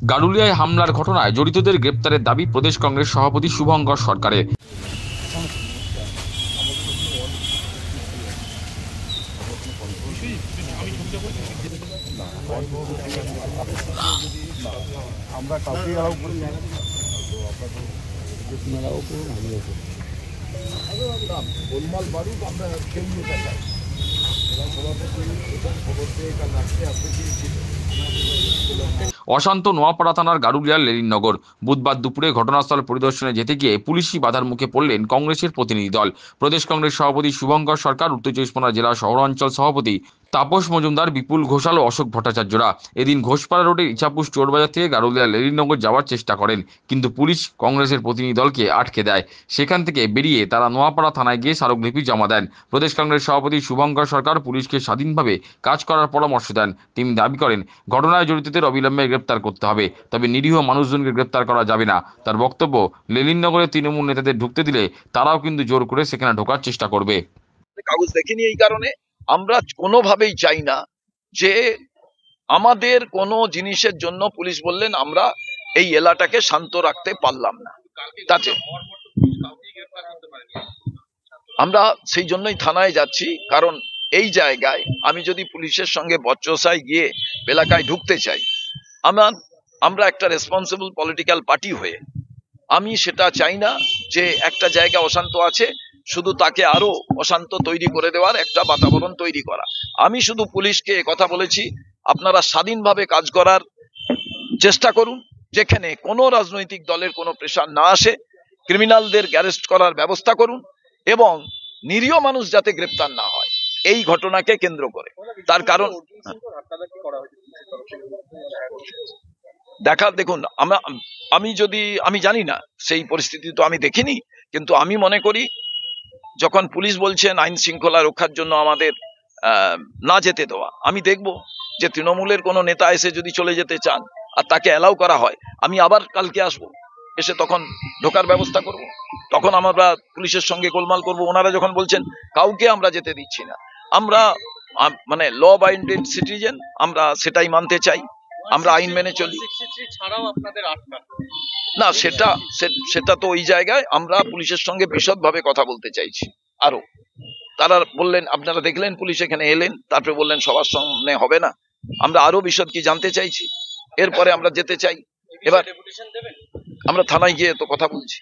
গারুলিয়ায় হামলার ঘটনায় জড়িতদের গ্রেপ্তারের দাবি প্রদেশ কংগ্রেস সভাপতি শুভঙ্কর সরকারের। আমরা কাউকে অ্যালাউ করি না, গোলমাল বাড়ুক, আমরা সেই নিয়ে চাই। অশান্ত নোয়াপাড়া থানার গারুলিয়ার লেনিননগর। বুধবার দুপুরে ঘটনাস্থল পরিদর্শনে যেতে গিয়ে পুলিশি বাধার মুখে পড়লেন কংগ্রেসের প্রতিনিধি দল। প্রদেশ কংগ্রেস সভাপতি শুভঙ্কর সরকার, উত্তর চব্বিশ পরগনা জেলা শহরাঞ্চল সভাপতি তাপস মজুমদার, বিপুল ঘোষাল ও অশোক ভট্টাচার্যরা এদিন ঘোষপাড়া রোডের ইছাপুর চোরবাজার থেকে গারুলিয়া লেনিননগর যাওয়ার চেষ্টা করেন, কিন্তু পুলিশ কংগ্রেসের প্রতিনিধি দলকে আটকে দেয়। সেখান থেকে বেরিয়ে তারা নোয়াপাড়া থানায় গিয়ে স্মারকলিপি জমা দেন। প্রদেশ কংগ্রেস সভাপতি শুভঙ্কর সরকার পুলিশকে স্বাধীনভাবে কাজ করার পরামর্শ দেন। তিনি দাবি করেন, ঘটনায় জড়িতদের অবিলম্বে গ্রেপ্তার করতে হবে, তবে নিরীহ মানুষজনকে গ্রেপ্তার করা যাবে না। তার বক্তব্য, লেনিননগরে তৃণমূল নেতাদের ঢুকতে দিলে তারাও কিন্তু জোর করে সেখানে ঢোকার চেষ্টা করবে। কাগজ দেখিনি, এই কারণে আমরা কোনোভাবেই চাই না যে আমাদের কোনো জিনিসের জন্য পুলিশ বললেন আমরা এই এলাকাটাকে শান্ত রাখতে পারলাম না, তাতে আমরা সেই জন্যই থানায় যাচ্ছি। কারণ এই জায়গায় আমি যদি পুলিশের সঙ্গে বচসায় গিয়ে এলাকায় ঢুকতে চাই, আমরা একটা রেসপন্সিবল পলিটিক্যাল পার্টি হয়ে আমি সেটা চাই না যে একটা জায়গা অশান্ত আছে শুধু তাকে আরো অশান্ত তৈরি করে দেওয়ার একটা বাতাবরণ তৈরি করা। আমি শুধু পুলিশকে কথা বলেছি, আপনারা স্বাধীনভাবে কাজ করার চেষ্টা করুন, যেখানে কোনো রাজনৈতিক দলের কোনো প্রেশার না আসে, ক্রিমিনালদের অ্যারেস্ট করার ব্যবস্থা করুন এবং নিরীহ মানুষ যাতে গ্রেপ্তার না হয় এই ঘটনাকে কেন্দ্র করে। তার কারণ দেখুন, আমি জানি না, সেই পরিস্থিতি তো আমি দেখিনি, কিন্তু আমি মনে করি যখন পুলিশ বলছেন আইন শৃঙ্খলা রক্ষার জন্য আমাদের না যেতে দেওয়া, আমি দেখব যে তৃণমূলের কোনো নেতা এসে যদি চলে যেতে চান আর তাকে অ্যালাউ করা হয়, আমি আবার কালকে আসবো, এসে তখন ঢোকার ব্যবস্থা করব। তখন আমরা পুলিশের সঙ্গে গোলমাল করব। ওনারা যখন বলছেন কাউকে আমরা যেতে দিচ্ছি না, আমরা মানে ল বাইন্ডেড সিটিজেন, আমরা সেটাই মানতে চাই, আমরা আইন মেনে চলি। না, সেটা তো ওই জায়গায় আমরা পুলিশের সঙ্গে বিশদভাবে কথা বলতে চাইছি। আরো তারা বললেন, আপনারা দেখলেন পুলিশ এখানে এলেন, তারপরে বললেন সবার সামনে হবে না, আমরা আরো বিশদ কি জানতে চাইছি, এরপরে আমরা যেতে চাই। এবার আমরা থানায় গিয়ে তো কথা বলছি।